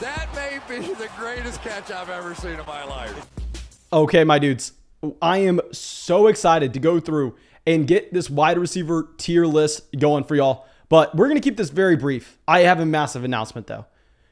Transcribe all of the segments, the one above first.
That may be the greatest catch I've ever seen in my life. Okay, my dudes, I am so excited to go through and get this wide receiver tier list going for y'all, but we're going to keep this very brief. I have a massive announcement though.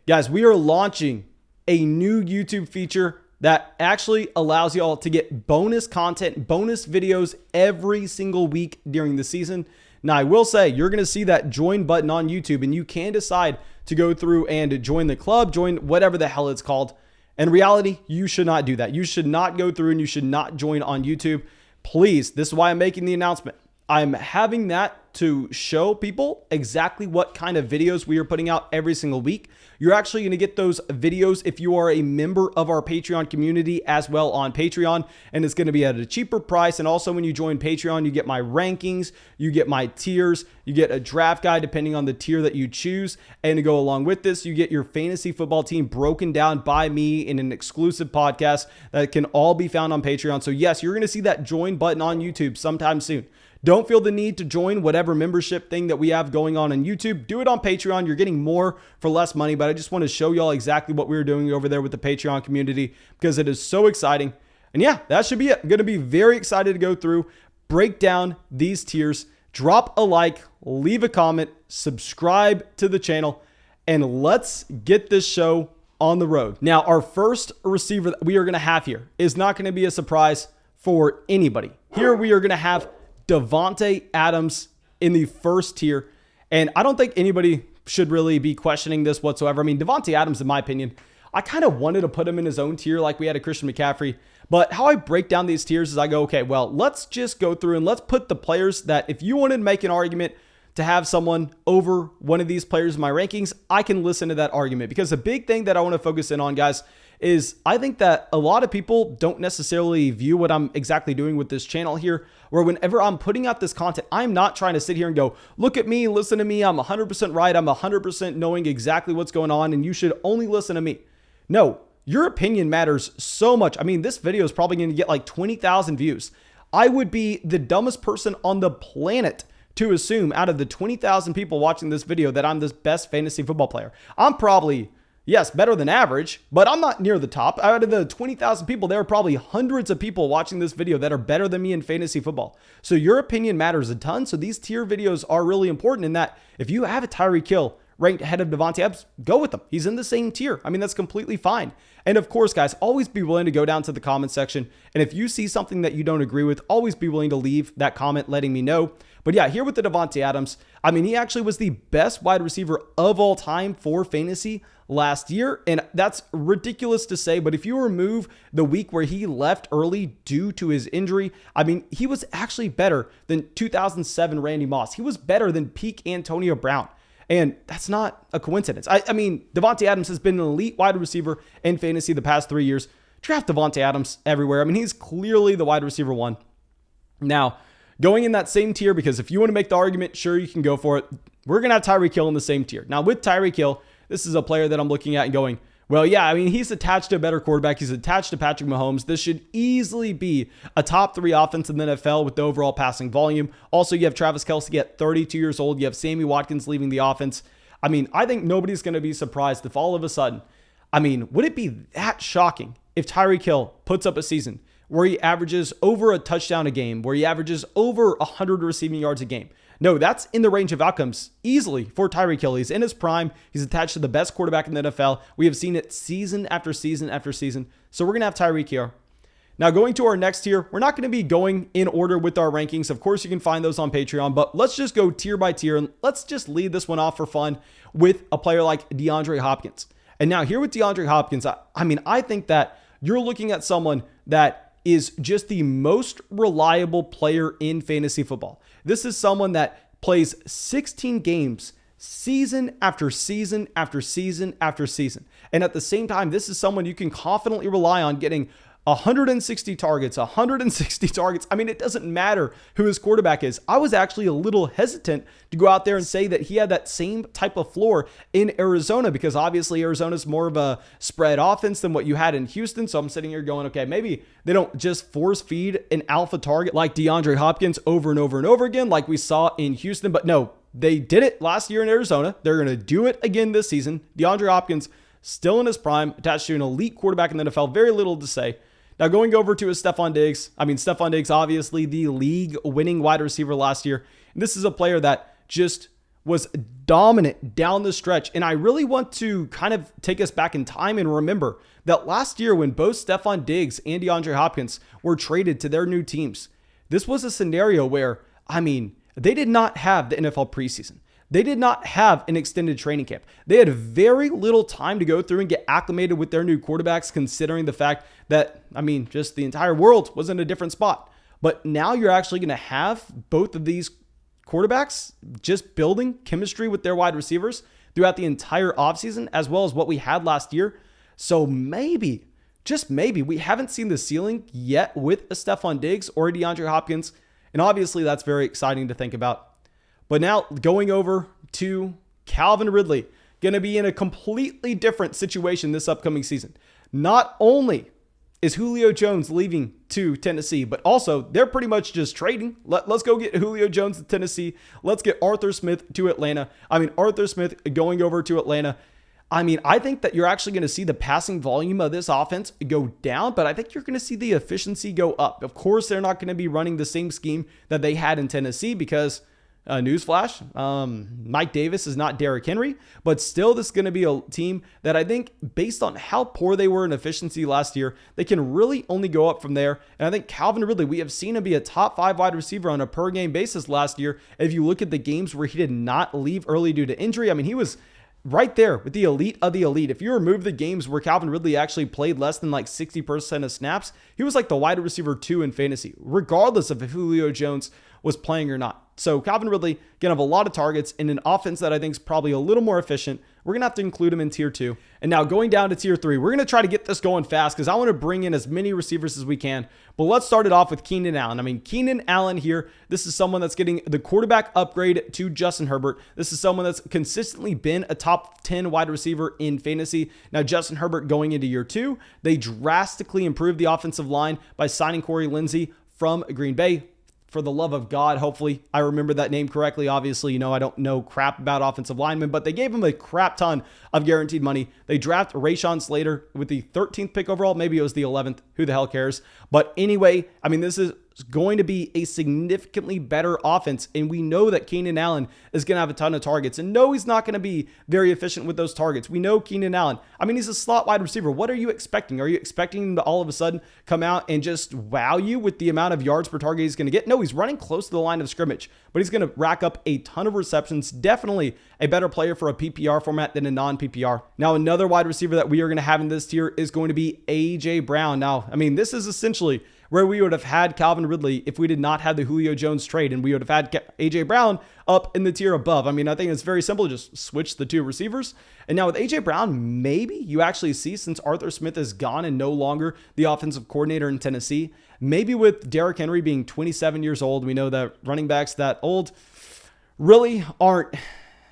Guys, we are launching a new YouTube feature that actually allows y'all to get bonus content, bonus videos every single week during the season. Now, I will say you're going to see that join button on YouTube, and you can decide to go through and join the club, join whatever the hell it's called. In reality, you should not do that. You should not go through and you should not join on YouTube. Please, this is why I'm making the announcement. I'm having that to show people exactly what kind of videos we are putting out every single week. You're actually going to get those videos if you are a member of our Patreon community as well on Patreon, and it's going to be at a cheaper price. And also when you join Patreon, you get my rankings, you get my tiers, you get a draft guide depending on the tier that you choose. And to go along with this, you get your fantasy football team broken down by me in an exclusive podcast that can all be found on Patreon. So yes, you're going to see that join button on YouTube sometime soon. Don't feel the need to join whatever membership thing that we have going on YouTube. Do it on Patreon. You're getting more for less money, but I just want to show y'all exactly what we're doing over there with the Patreon community because it is so exciting. And yeah, that should be it. I'm going to be very excited to go through, break down these tiers, drop a like, leave a comment, subscribe to the channel, and let's get this show on the road. Now, our first receiver that we are going to have here is not going to be a surprise for anybody. Here we are going to have Davante Adams in the first tier. And I don't think anybody should really be questioning this whatsoever. I mean, Davante Adams, in my opinion, I kind of wanted to put him in his own tier like we had a Christian McCaffrey. But how I break down these tiers is I go, okay, well, let's just go through and let's put the players that if you wanted to make an argument to have someone over one of these players in my rankings, I can listen to that argument. Because the big thing that I want to focus in on, guys, is I think that a lot of people don't necessarily view what I'm exactly doing with this channel here, where whenever I'm putting out this content, I'm not trying to sit here and go, look at me, listen to me, I'm 100% right, I'm 100% knowing exactly what's going on, and you should only listen to me. No, your opinion matters so much. I mean, this video is probably going to get like 20,000 views. I would be the dumbest person on the planet to assume out of the 20,000 people watching this video that I'm the best fantasy football player. I'm probably, yes, better than average, but I'm not near the top. Out of the 20,000 people, there are probably hundreds of people watching this video that are better than me in fantasy football. So your opinion matters a ton. So these tier videos are really important in that if you have a Tyreek Hill ranked ahead of Davante Adams, go with him. He's in the same tier. I mean, that's completely fine. And of course, guys, always be willing to go down to the comment section. And if you see something that you don't agree with, always be willing to leave that comment letting me know. But yeah, here with the Davante Adams, I mean, he actually was the best wide receiver of all time for fantasy last year. And that's ridiculous to say, but if you remove the week where he left early due to his injury, I mean, he was actually better than 2007 Randy Moss. He was better than peak Antonio Brown. And that's not a coincidence. I mean, Davante Adams has been an elite wide receiver in fantasy the past 3 years. Draft Davante Adams everywhere. I mean, he's clearly the wide receiver one. Now, going in that same tier, because if you want to make the argument, sure, you can go for it. We're going to have Tyreek Hill in the same tier. Now, with Tyreek Hill, this is a player that I'm looking at and going, well, yeah, I mean, he's attached to a better quarterback. He's attached to Patrick Mahomes. This should easily be a top 3 offense in the NFL with the overall passing volume. Also, you have Travis Kelce at 32 years old. You have Sammy Watkins leaving the offense. I mean, I think nobody's going to be surprised if all of a sudden, I mean, would it be that shocking if Tyreek Hill puts up a season where he averages over a touchdown a game, where he averages over 100 receiving yards a game? No, that's in the range of outcomes easily for Tyreek Hill. He's in his prime. He's attached to the best quarterback in the NFL. We have seen it season after season after season. So we're going to have Tyreek here. Now going to our next tier, we're not going to be going in order with our rankings. Of course, you can find those on Patreon, but let's just go tier by tier. And let's just lead this one off for fun with a player like DeAndre Hopkins. And now here with DeAndre Hopkins, I mean, I think that you're looking at someone that is just the most reliable player in fantasy football. This is someone that plays 16 games season after season after season after season. And at the same time, this is someone you can confidently rely on getting 160 targets. I mean, it doesn't matter who his quarterback is. I was actually a little hesitant to go out there and say that he had that same type of floor in Arizona, because obviously Arizona's more of a spread offense than what you had in Houston. So I'm sitting here going, okay, maybe they don't just force feed an alpha target like DeAndre Hopkins over and over and over again, like we saw in Houston. But no, they did it last year in Arizona. They're going to do it again this season. DeAndre Hopkins, still in his prime, attached to an elite quarterback in the NFL. Very little to say. Now going over to his Stefon Diggs. Stefon Diggs, obviously the league-winning wide receiver last year. And this is a player that just was dominant down the stretch. And I really want to kind of take us back in time and remember that last year when both Stefon Diggs and DeAndre Hopkins were traded to their new teams, this was a scenario where, they did not have the NFL preseason. They did not have an extended training camp. They had very little time to go through and get acclimated with their new quarterbacks, considering the fact that, just the entire world was in a different spot. But now you're actually going to have both of these quarterbacks just building chemistry with their wide receivers throughout the entire offseason, as well as what we had last year. So maybe, just maybe, we haven't seen the ceiling yet with a Stefon Diggs or a DeAndre Hopkins. And obviously that's very exciting to think about. But now going over to Calvin Ridley, going to be in a completely different situation this upcoming season. Not only is Julio Jones leaving to Tennessee, but also they're pretty much just trading. Let's go get Julio Jones to Tennessee. Let's get Arthur Smith to Atlanta. Arthur Smith going over to Atlanta. I think that you're actually going to see the passing volume of this offense go down, but I think you're going to see the efficiency go up. Of course, they're not going to be running the same scheme that they had in Tennessee because newsflash, Mike Davis is not Derrick Henry, but still this is going to be a team that I think based on how poor they were in efficiency last year, they can really only go up from there. And I think Calvin Ridley, we have seen him be a top 5 wide receiver on a per game basis last year. If you look at the games where he did not leave early due to injury, he was right there with the elite of the elite. If you remove the games where Calvin Ridley actually played less than 60% of snaps, he was like the wide receiver 2 in fantasy, regardless of if Julio Jones was playing or not. So Calvin Ridley going to have a lot of targets in an offense that I think is probably a little more efficient. We're going to have to include him in tier 2. And now going down to tier 3, we're going to try to get this going fast because I want to bring in as many receivers as we can. But let's start it off with Keenan Allen. Keenan Allen here, this is someone that's getting the quarterback upgrade to Justin Herbert. This is someone that's consistently been a top 10 wide receiver in fantasy. Now Justin Herbert going into year 2, they drastically improved the offensive line by signing Corey Lindsey from Green Bay. For the love of God, hopefully I remember that name correctly. Obviously, I don't know crap about offensive linemen, but they gave him a crap ton of guaranteed money. They draft Rashawn Slater with the 13th pick overall. Maybe it was the 11th. Who the hell cares? But anyway, this is going to be a significantly better offense. And we know that Keenan Allen is going to have a ton of targets. And no, he's not going to be very efficient with those targets. We know Keenan Allen. He's a slot wide receiver. What are you expecting? Are you expecting him to all of a sudden come out and just wow you with the amount of yards per target he's going to get? No, he's running close to the line of scrimmage, but he's going to rack up a ton of receptions. Definitely a better player for a PPR format than a non-PPR. Now, another wide receiver that we are going to have in this tier is going to be A.J. Brown. Now, this is essentially where we would have had Calvin Ridley if we did not have the Julio Jones trade, and we would have had A.J. Brown up in the tier above. I think it's very simple. Just switch the two receivers. And now with A.J. Brown, maybe you actually see, since Arthur Smith is gone and no longer the offensive coordinator in Tennessee, maybe with Derrick Henry being 27 years old, we know that running backs that old really aren't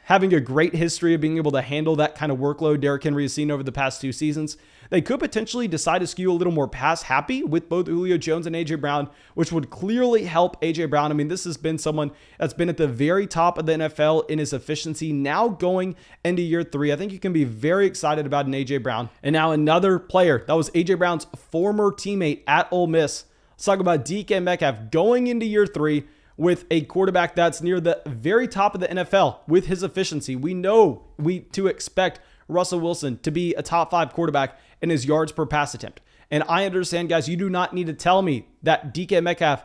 having a great history of being able to handle that kind of workload Derrick Henry has seen over the past 2 seasons. They could potentially decide to skew a little more pass happy with both Julio Jones and A.J. Brown, which would clearly help A.J. Brown. This has been someone that's been at the very top of the NFL in his efficiency. Now going into year 3, I think you can be very excited about an A.J. Brown. And now another player that was A.J. Brown's former teammate at Ole Miss. Let's talk about DK Metcalf going into year 3 with a quarterback that's near the very top of the NFL with his efficiency. We know to expect Russell Wilson to be a top 5 quarterback in his yards per pass attempt. And I understand, guys, you do not need to tell me that DK Metcalf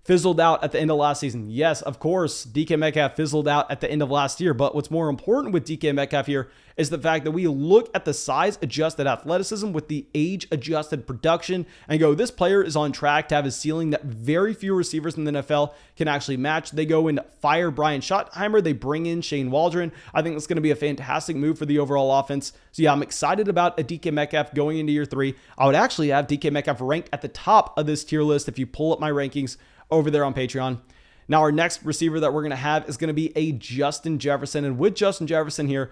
fizzled out at the end of last season. Yes, of course, DK Metcalf fizzled out at the end of last year. But what's more important with DK Metcalf here is the fact that we look at the size-adjusted athleticism with the age-adjusted production and go, this player is on track to have a ceiling that very few receivers in the NFL can actually match. They go and fire Brian Schottenheimer. They bring in Shane Waldron. I think it's going to be a fantastic move for the overall offense. So yeah, I'm excited about a DK Metcalf going into year 3. I would actually have DK Metcalf ranked at the top of this tier list if you pull up my rankings over there on Patreon. Now, our next receiver that we're going to have is going to be a Justin Jefferson. And with Justin Jefferson here,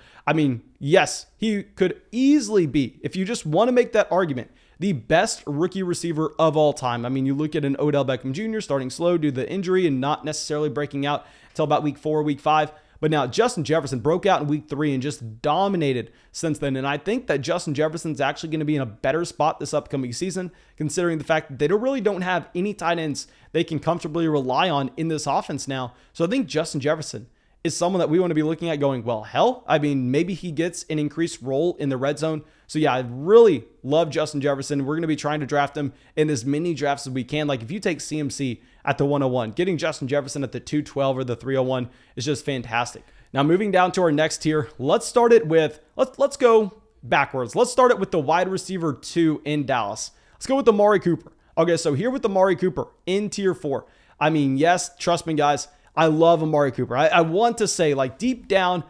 yes, he could easily be, if you just want to make that argument, the best rookie receiver of all time. You look at an Odell Beckham Jr. starting slow due to the injury and not necessarily breaking out until about week 4, week 5. But now Justin Jefferson broke out in week 3 and just dominated since then. And I think that Justin Jefferson's actually going to be in a better spot this upcoming season, considering the fact that they really don't have any tight ends they can comfortably rely on in this offense now. So I think Justin Jefferson is someone that we want to be looking at going, well, hell, I mean, maybe he gets an increased role in the red zone. So yeah, I really love Justin Jefferson. We're going to be trying to draft him in as many drafts as we can. Like if you take CMC at the 101, getting Justin Jefferson at the 212 or the 301 is just fantastic. Now moving down to our next tier, let's start it with, let's go backwards. Let's start it with the wide receiver 2 in Dallas. Let's go with Amari Cooper. Okay, so here with Amari Cooper in tier 4. I mean, yes, trust me guys, I love Amari Cooper. I want to say, like, deep down,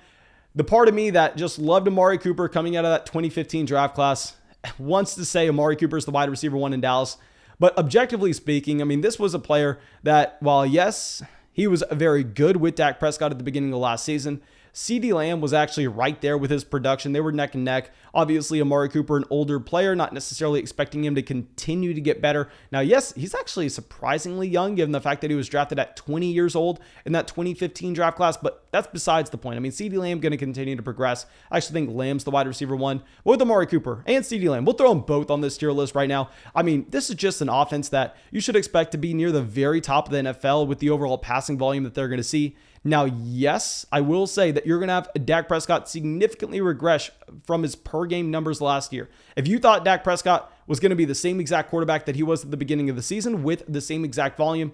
the part of me that just loved Amari Cooper coming out of that 2015 draft class wants to say Amari Cooper is the wide receiver 1 in Dallas. But objectively speaking, I mean, this was a player that, while yes, he was very good with Dak Prescott at the beginning of last season, CeeDee Lamb was actually right there with his production. They were neck and neck. Obviously, Amari Cooper, an older player, not necessarily expecting him to continue to get better. Now, yes, he's actually surprisingly young, given the fact that he was drafted at 20 years old in that 2015 draft class, but that's besides the point. I mean, CeeDee Lamb going to continue to progress. I actually think Lamb's the wide receiver 1. But with Amari Cooper and CeeDee Lamb, we'll throw them both on this tier list right now. I mean, this is just an offense that you should expect to be near the very top of the NFL with the overall passing volume that they're going to see. Now, yes, I will say that you're going to have Dak Prescott significantly regress from his per game numbers last year. If you thought Dak Prescott was going to be the same exact quarterback that he was at the beginning of the season with the same exact volume,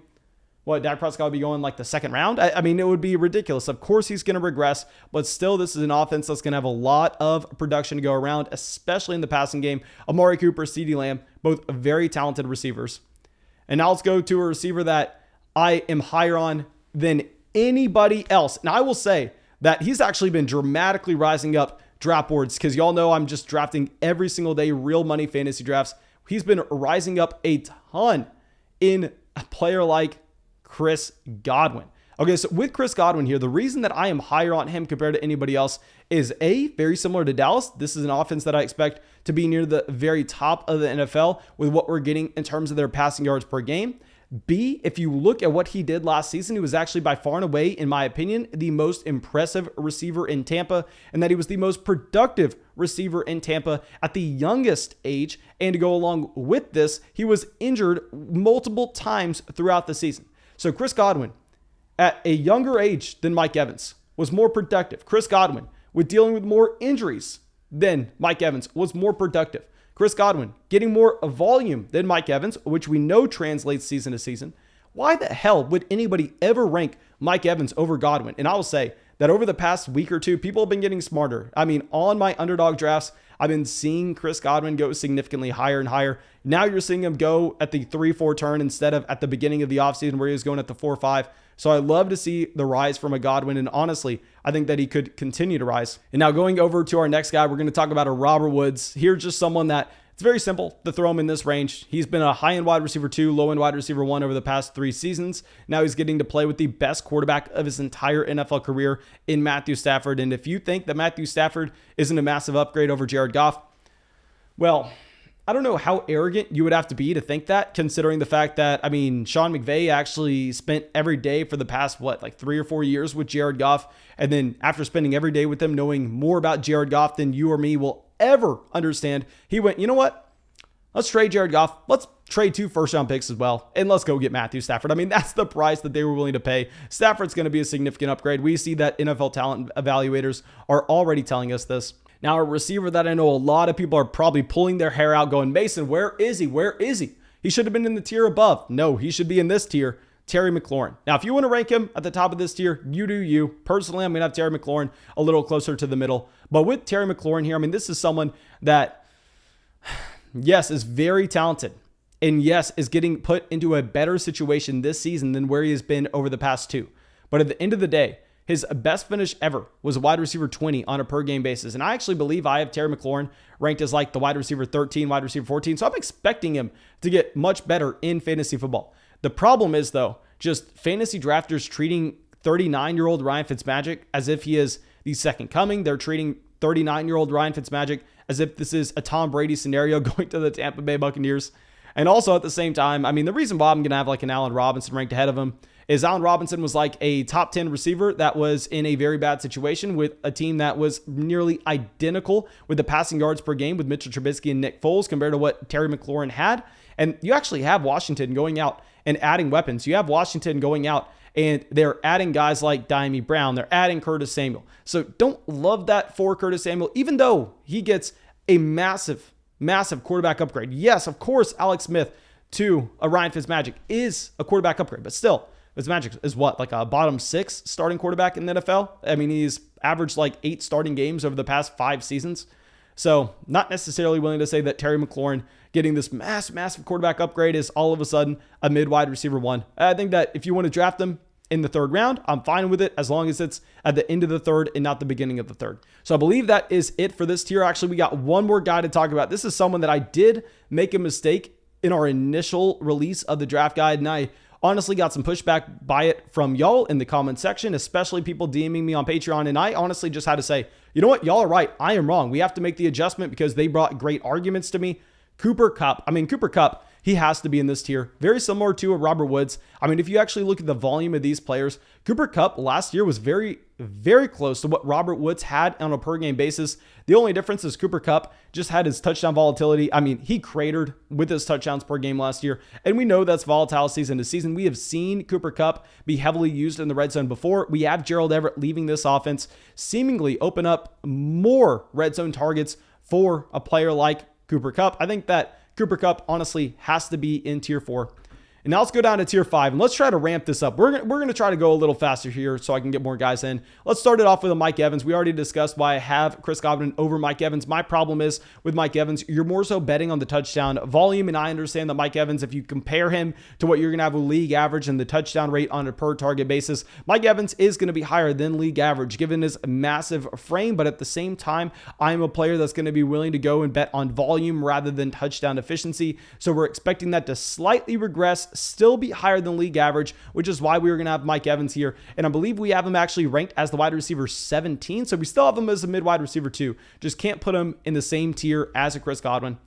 what, Dak Prescott would be going like the second round? I mean, it would be ridiculous. Of course, he's going to regress, but still, this is an offense that's going to have a lot of production to go around, especially in the passing game. Amari Cooper, CeeDee Lamb, both very talented receivers. And now let's go to a receiver that I am higher on than anybody else. And I will say that he's actually been dramatically rising up draft boards because y'all know I'm just drafting every single day, real money fantasy drafts. He's been rising up a ton in a player like Chris Godwin. Okay, so with Chris Godwin here, the reason that I am higher on him compared to anybody else is A, very similar to Dallas. This is an offense that I expect to be near the very top of the NFL with what we're getting in terms of their passing yards per game. B, if you look at what he did last season, he was actually by far and away, in my opinion, the most impressive receiver in Tampa, and that he was the most productive receiver in Tampa at the youngest age. And to go along with this, he was injured multiple times throughout the season. So Chris Godwin, at a younger age than Mike Evans, was more productive. Chris Godwin, with dealing with more injuries than Mike Evans, was more productive. Chris Godwin getting more volume than Mike Evans, which we know translates season to season. Why the hell would anybody ever rank Mike Evans over Godwin? And I will say that over the past week or two, people have been getting smarter. I mean, on my underdog drafts, I've been seeing Chris Godwin go significantly higher and higher. Now you're seeing him go at the 3-4 turn instead of at the beginning of the offseason where he was going at the 4-5. So I love to see the rise from a Godwin, and honestly, I think that he could continue to rise. And now going over to our next guy, we're going to talk about a Robert Woods. Here's just someone that it's very simple to throw him in this range. He's been a high-end wide receiver 2, low-end wide receiver 1 over the past 3 seasons. Now he's getting to play with the best quarterback of his entire NFL career in Matthew Stafford. And if you think that Matthew Stafford isn't a massive upgrade over Jared Goff, well, I don't know how arrogant you would have to be to think that, considering the fact that, I mean, Sean McVay actually spent every day for the past, 3 or 4 years with Jared Goff. And then after spending every day with him, knowing more about Jared Goff than you or me will ever understand, he went, you know what? Let's trade Jared Goff. Let's trade 2 first-round picks as well, and let's go get Matthew Stafford. I mean, that's the price that they were willing to pay. Stafford's going to be a significant upgrade. We see that NFL talent evaluators are already telling us this. Now, a receiver that I know a lot of people are probably pulling their hair out going, Mason, where is he? Where is he? He should have been in the tier above. No, he should be in this tier. Terry McLaurin. Now, if you want to rank him at the top of this tier, you do you. Personally, I'm going to have Terry McLaurin a little closer to the middle. But with Terry McLaurin here, I mean, this is someone that, yes, is very talented. And yes, is getting put into a better situation this season than where he has been over the past 2. But at the end of the day, his best finish ever was a wide receiver 20 on a per game basis. And I actually believe I have Terry McLaurin ranked as like the wide receiver 13, wide receiver 14. So I'm expecting him to get much better in fantasy football. The problem is, though, just fantasy drafters treating 39-year-old Ryan Fitzmagic as if he is the second coming. They're treating 39-year-old Ryan Fitzmagic as if this is a Tom Brady scenario going to the Tampa Bay Buccaneers. And also at the same time, I mean, the reason why I'm going to have like an Allen Robinson ranked ahead of him is Allen Robinson was like a top 10 receiver that was in a very bad situation with a team that was nearly identical with the passing yards per game with Mitchell Trubisky and Nick Foles compared to what Terry McLaurin had. And you actually have Washington going out and adding weapons. You have Washington going out and they're adding guys like Diami Brown. They're adding Curtis Samuel. So don't love that for Curtis Samuel, even though he gets a massive quarterback upgrade. Yes, of course, Alex Smith to a Ryan Fitzmagic is a quarterback upgrade, but still, Fitzmagic is what, like a bottom 6 starting quarterback in the NFL? I mean, he's averaged like 8 starting games over the past 5 seasons. So not necessarily willing to say that Terry McLaurin getting this massive quarterback upgrade is all of a sudden a mid-wide receiver 1. I think that if you want to draft him in the 3rd round, I'm fine with it as long as it's at the end of the 3rd and not the beginning of the 3rd. So I believe that is it for this tier. Actually, we got one more guy to talk about. This is someone that I did make a mistake in our initial release of the draft guide, and I honestly got some pushback by it from y'all in the comment section, especially people DMing me on Patreon. And I honestly just had to say, you know what? Y'all are right. I am wrong. We have to make the adjustment because they brought great arguments to me. Cooper Kupp, he has to be in this tier. Very similar to a Robert Woods. I mean, if you actually look at the volume of these players, Cooper Kupp last year was very close to what Robert Woods had on a per game basis. The only difference is Cooper Kupp just had his touchdown volatility. I mean, he cratered with his touchdowns per game last year. And we know that's volatile season to season. We have seen Cooper Kupp be heavily used in the red zone before. We have Gerald Everett leaving this offense, seemingly open up more red zone targets for a player like Cooper Kupp. I think that Cooper Kupp honestly has to be in tier 4. And now let's go down to tier 5 and let's try to ramp this up. We're going to try to go a little faster here so I can get more guys in. Let's start it off with a Mike Evans. We already discussed why I have Chris Godwin over Mike Evans. My problem is with Mike Evans, you're more so betting on the touchdown volume. And I understand that Mike Evans, if you compare him to what you're going to have a league average and the touchdown rate on a per target basis, Mike Evans is going to be higher than league average given his massive frame. But at the same time, I'm a player that's going to be willing to go and bet on volume rather than touchdown efficiency. So we're expecting that to slightly regress, still be higher than league average, which is why we were going to have Mike Evans here. And I believe we have him actually ranked as the wide receiver 17. So we still have him as a mid wide receiver 2. Just can't put him in the same tier as a Chris Godwin.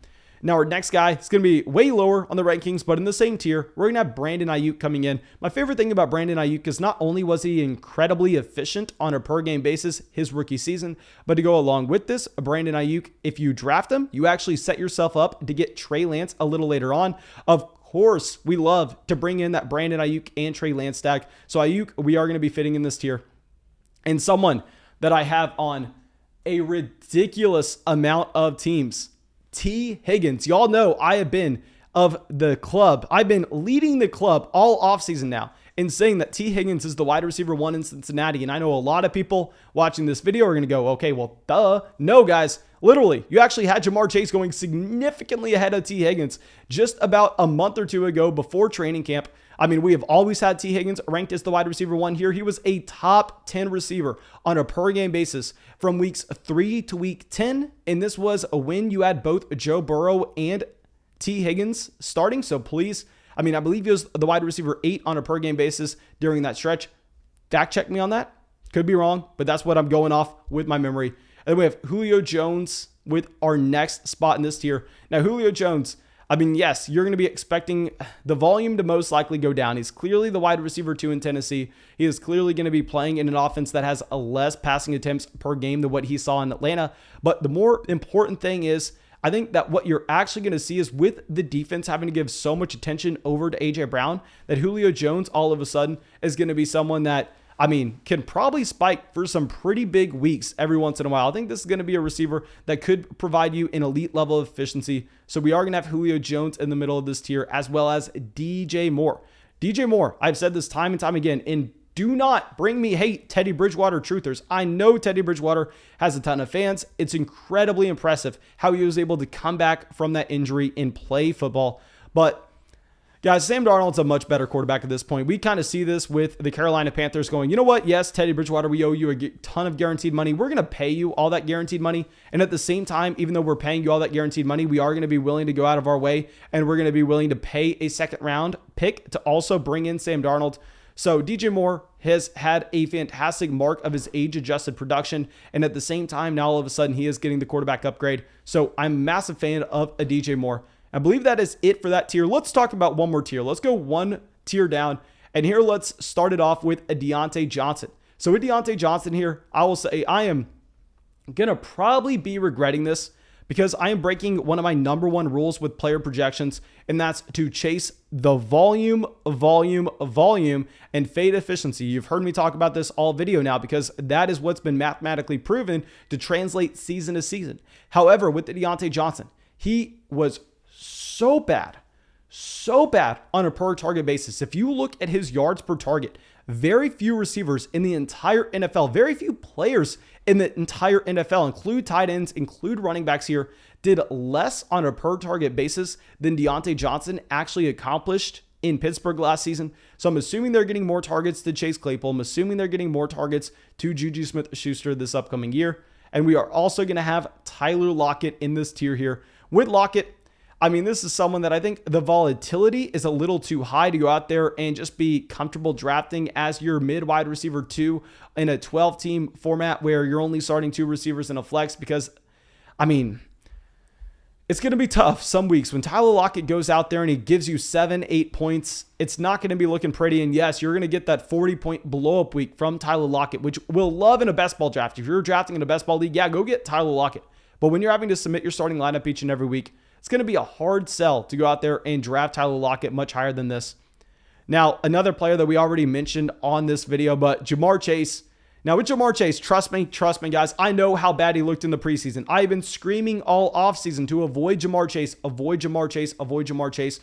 Now our next guy is going to be way lower on the rankings, but in the same tier, we're going to have Brandon Aiyuk coming in. My favorite thing about Brandon Aiyuk is not only was he incredibly efficient on a per game basis his rookie season, but to go along with this, Brandon Aiyuk, if you draft him, you actually set yourself up to get Trey Lance a little later on. Of course, we love to bring in that Brandon Aiyuk and Trey Lance stack. So Aiyuk, we are going to be fitting in this tier. And someone that I have on a ridiculous amount of teams, T. Higgins. Y'all know I have been of the club. I've been leading the club all offseason now in saying that T. Higgins is the wide receiver 1 in Cincinnati. And I know a lot of people watching this video are going to go, okay, well, duh. No, guys. Literally, you actually had Jamar Chase going significantly ahead of T. Higgins just about a month or two ago before training camp. I mean, we have always had T. Higgins ranked as the wide receiver 1 here. He was a top 10 receiver on a per game basis from weeks 3 to week 10. And this was a win. You had both Joe Burrow and T. Higgins starting. So please, I mean, I believe he was the wide receiver 8 on a per game basis during that stretch. Fact check me on that. Could be wrong, but that's what I'm going off with my memory. And then we have Julio Jones with our next spot in this tier. Now, Julio Jones, I mean, yes, you're going to be expecting the volume to most likely go down. He's clearly the wide receiver 2 in Tennessee. He is clearly going to be playing in an offense that has a less passing attempts per game than what he saw in Atlanta. But the more important thing is, I think that what you're actually going to see is with the defense having to give so much attention over to A.J. Brown, that Julio Jones all of a sudden is going to be someone that, I mean, can probably spike for some pretty big weeks every once in a while. I think this is going to be a receiver that could provide you an elite level of efficiency. So we are going to have Julio Jones in the middle of this tier, as well as DJ Moore. DJ Moore, I've said this time and time again, and do not bring me hate, Teddy Bridgewater truthers. I know Teddy Bridgewater has a ton of fans. It's incredibly impressive how he was able to come back from that injury and play football. But guys, Sam Darnold's a much better quarterback at this point. We kind of see this with the Carolina Panthers going, you know what? Yes, Teddy Bridgewater, we owe you a ton of guaranteed money. We're going to pay you all that guaranteed money. And at the same time, even though we're paying you all that guaranteed money, we are going to be willing to go out of our way, and we're going to be willing to pay a second round pick to also bring in Sam Darnold. So DJ Moore has had a fantastic mark of his age-adjusted production. And at the same time, now all of a sudden, he is getting the quarterback upgrade. So I'm a massive fan of a DJ Moore. I believe that is it for that tier. Let's talk about one more tier. Let's go one tier down, And here, let's start it off with a Diontae Johnson. So with Diontae Johnson here, I will say I am going to probably be regretting this because I am breaking one of my number one rules with player projections, and that's to chase the volume, and fade efficiency. You've heard me talk about this all video now because that is what's been mathematically proven to translate season to season. However, with the Diontae Johnson, he was so bad on a per target basis. If you look at his yards per target, very few receivers in the entire NFL, very few players in the entire NFL, include tight ends, include running backs here, did less on a per target basis than Diontae Johnson actually accomplished in Pittsburgh last season. So I'm assuming they're getting more targets to Chase Claypool. I'm assuming they're getting more targets to Juju Smith-Schuster this upcoming year. And we are also going to have Tyler Lockett in this tier here. With Lockett, I mean, this is someone that I think the volatility is a little too high to go out there and just be comfortable drafting as your mid wide receiver 2 in a 12-team format where you're only starting 2 receivers in a flex because, I mean, it's going to be tough some weeks when Tyler Lockett goes out there and he gives you 7-8 points. It's not going to be looking pretty. And yes, you're going to get that 40-point blow-up week from Tyler Lockett, which we'll love in a best ball draft. If you're drafting in a best ball league, yeah, go get Tyler Lockett. But when you're having to submit your starting lineup each and every week, it's going to be a hard sell to go out there and draft Tyler Lockett much higher than this. Now, another player that we already mentioned on this video, but Ja'Marr Chase. Now, with Ja'Marr Chase, trust me, guys, I know how bad he looked in the preseason. I've been screaming all offseason to avoid Ja'Marr Chase.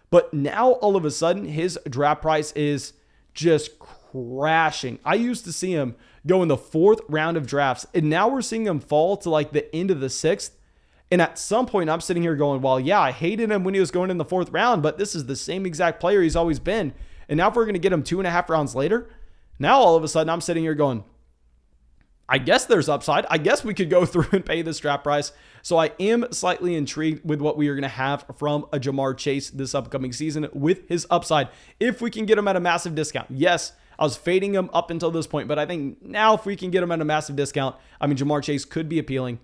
But now, all of a sudden, his draft price is just crashing. I used to see him go in the 4th round of drafts, and now we're seeing him fall to like the end of the 6th. And at some point, I'm sitting here going, well, yeah, I hated him when he was going in the 4th round, but this is the same exact player he's always been. And now if we're going to get him 2.5 rounds later, now all of a sudden I'm sitting here going, I guess there's upside. I guess we could go through and pay this draft price. So I am slightly intrigued with what we are going to have from a Ja'Marr Chase this upcoming season with his upside. If we can get him at a massive discount. Yes, I was fading him up until this point, but I think now if we can get him at a massive discount, I mean, Ja'Marr Chase could be appealing.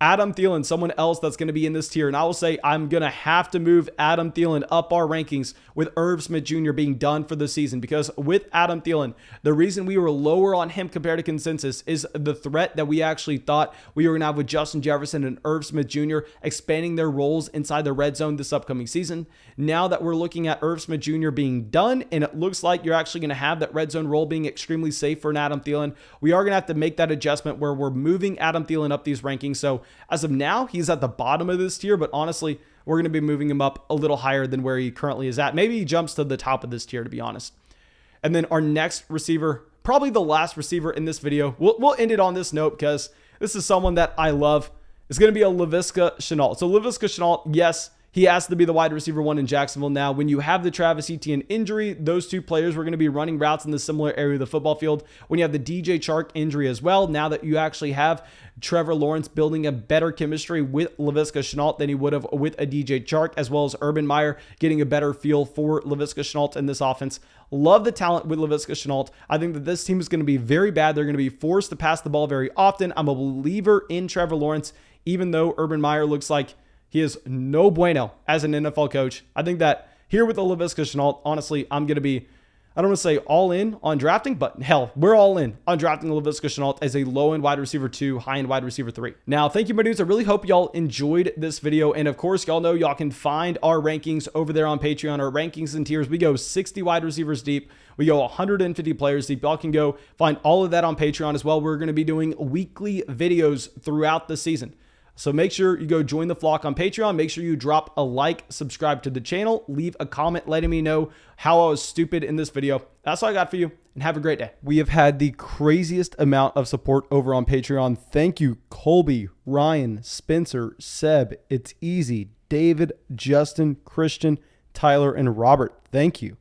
Adam Thielen, someone else that's going to be in this tier. And I will say I'm going to have to move Adam Thielen up our rankings with Irv Smith Jr. being done for the season. Because with Adam Thielen, the reason we were lower on him compared to consensus is the threat that we actually thought we were going to have with Justin Jefferson and Irv Smith Jr. expanding their roles inside the red zone this upcoming season. Now that we're looking at Irv Smith Jr. being done, and it looks like you're actually going to have that red zone role being extremely safe for an Adam Thielen, we are going to have to make that adjustment where we're moving Adam Thielen up these rankings. So as of now, he's at the bottom of this tier, but honestly, we're going to be moving him up a little higher than where he currently is at. Maybe he jumps to the top of this tier, to be honest. And then our next receiver, probably the last receiver in this video, we'll end it on this note because this is someone that I love. It's going to be a Laviska Shenault. So Laviska Shenault, yes, he has to be the wide receiver 1 in Jacksonville now. When you have the Travis Etienne injury, those two players were going to be running routes in the similar area of the football field. When you have the DJ Chark injury as well, now that you actually have Trevor Lawrence building a better chemistry with Laviska Shenault than he would have with a DJ Chark, as well as Urban Meyer getting a better feel for Laviska Shenault in this offense. Love the talent with Laviska Shenault. I think that this team is going to be very bad. They're going to be forced to pass the ball very often. I'm a believer in Trevor Lawrence, even though Urban Meyer looks like he is no bueno as an NFL coach. I think that here with the Laviska Shenault, honestly, I'm going to be, I don't want to say all in on drafting, but hell, we're all in on drafting Laviska Shenault as a low-end wide receiver 2, high-end wide receiver 3. Now, thank you, my dudes. I really hope y'all enjoyed this video. And of course, y'all know y'all can find our rankings over there on Patreon. Our rankings and tiers, we go 60 wide receivers deep. We go 150 players deep. Y'all can go find all of that on Patreon as well. We're going to be doing weekly videos throughout the season. So make sure you go join the flock on Patreon. Make sure you drop a like, subscribe to the channel, leave a comment letting me know how I was stupid in this video. That's all I got for you, and have a great day. We have had the craziest amount of support over on Patreon. Thank you, Colby, Ryan, Spencer, Seb, It's Easy, David, Justin, Christian, Tyler, and Robert. Thank you.